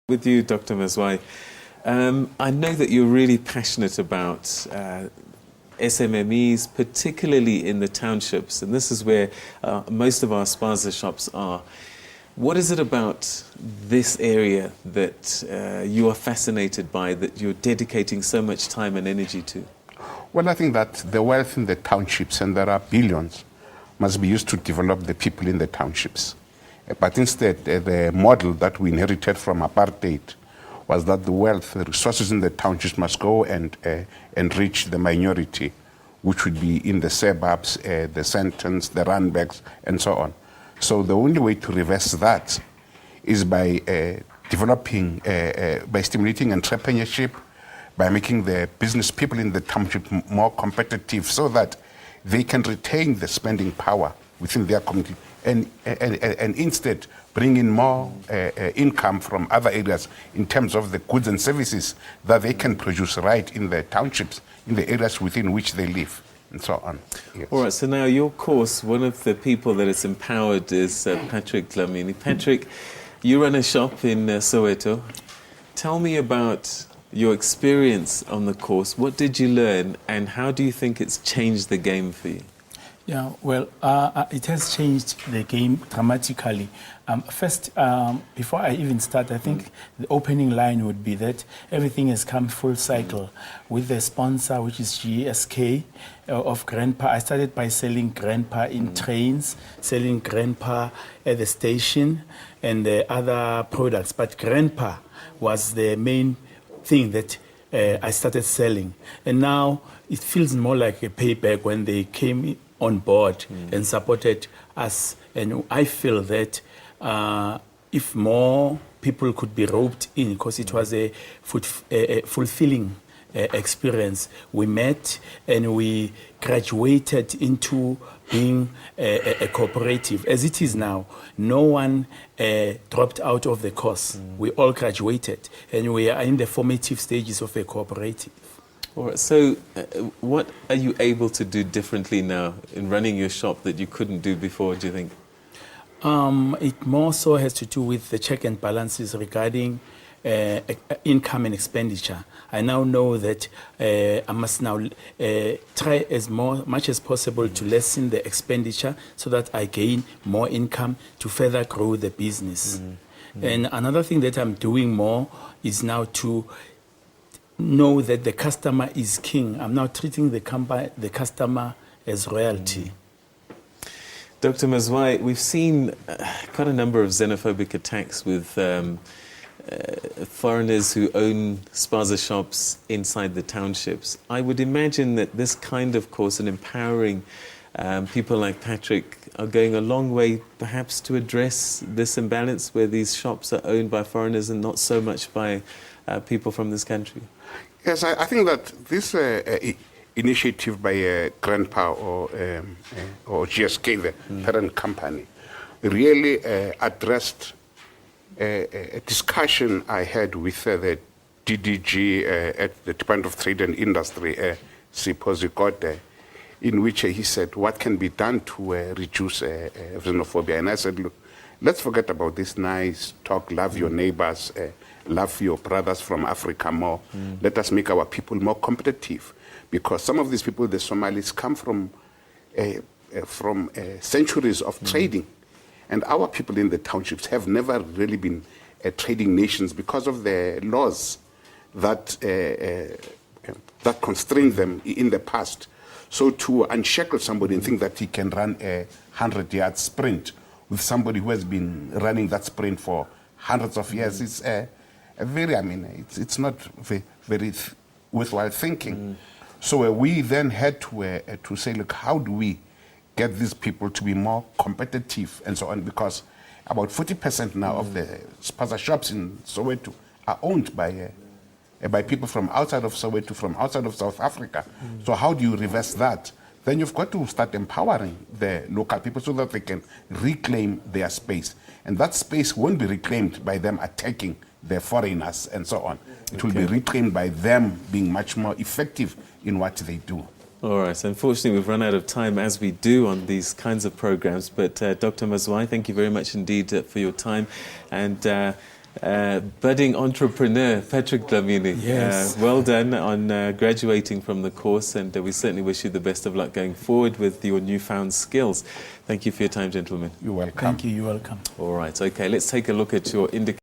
With you, Dr. Mazwai. I know that you're really passionate about SMMEs, particularly in the townships, and this is where most of our Spaza shops are. What is it about this area that you are fascinated by, that you're dedicating so much time and energy to? Well, I think that the wealth in the townships, and there are billions, must be used to develop the people in the townships. But instead, the model that we inherited from apartheid was that the wealth, the resources in the townships must go and enrich the minority, which would be in the suburbs, the centers, the randbacks, and so on. So the only way to reverse that is by developing, by stimulating entrepreneurship, by making the business people in the township more competitive so that they can retain the spending power within their community and instead bring in more income from other areas in terms of the goods and services that they can produce right in the townships, in the areas within which they live, and so on. Yes. All right, so now your course, one of the people that is empowered is Patrick Dlamini. Patrick, you run a shop in Soweto. Tell me about your experience on the course. What did you learn, and how do you think it's changed the game for you? Yeah, well, it has changed the game dramatically. First, before I even start, I think the opening line would be that everything has come full cycle with the sponsor, which is GSK of Grandpa. I started by selling Grandpa in trains, selling Grandpa at the station, and the other products. But Grandpa was the main thing that I started selling. And now it feels more like a payback when they came on board and supported us. And I feel that if more people could be roped in, because it was a fulfilling experience. We met and we graduated into being a cooperative. As it is now, no one dropped out of the course. We all graduated, and we are in the formative stages of a cooperative. All right, so what are you able to do differently now in running your shop that you couldn't do before, do you think? It more so has to do with the check and balances regarding income and expenditure. I now know that I must now try as much as possible to lessen the expenditure so that I gain more income to further grow the business. And another thing that I'm doing more is now to know that the customer is king. I'm now treating the customer as royalty. Dr. Mazwai, we've seen quite a number of xenophobic attacks with foreigners who own Spaza shops inside the townships. I would imagine that this kind of course and empowering people like Patrick are going a long way perhaps to address this imbalance where these shops are owned by foreigners and not so much by people from this country. Yes, I think that this initiative by Grandpa or GSK, the parent company, really addressed a discussion I had with the DDG at the Department of Trade and Industry, Sipho, in which he said, what can be done to reduce xenophobia? And I said, look, let's forget about this nice talk, love your neighbors, love your brothers from Africa more. Let us make our people more competitive. Because some of these people, the Somalis, come from centuries of trading. And our people in the townships have never really been trading nations because of the laws that constrained them in the past. So to unshackle somebody and think that he can run a 100-yard sprint with somebody who has been running that sprint for hundreds of years, it's it's not very worthwhile thinking. So we then had to say, look, how do we get these people to be more competitive and so on? Because about 40% now of the Spaza shops in Soweto are owned by people from outside of Soweto, from outside of South Africa. So how do you reverse that? Then you've got to start empowering the local people so that they can reclaim their space. And that space won't be reclaimed by them attacking the foreigners and so on. It will be reclaimed by them being much more effective in what they do. All right. Unfortunately, we've run out of time, as we do on these kinds of programs. But Dr. Mazwai, thank you very much indeed for your time. And budding entrepreneur, Patrick Dlamini. Yes. Well done on graduating from the course, and we certainly wish you the best of luck going forward with your newfound skills. Thank you for your time, gentlemen. You're welcome. Thank you. You're welcome. All right, okay, let's take a look at your indicator.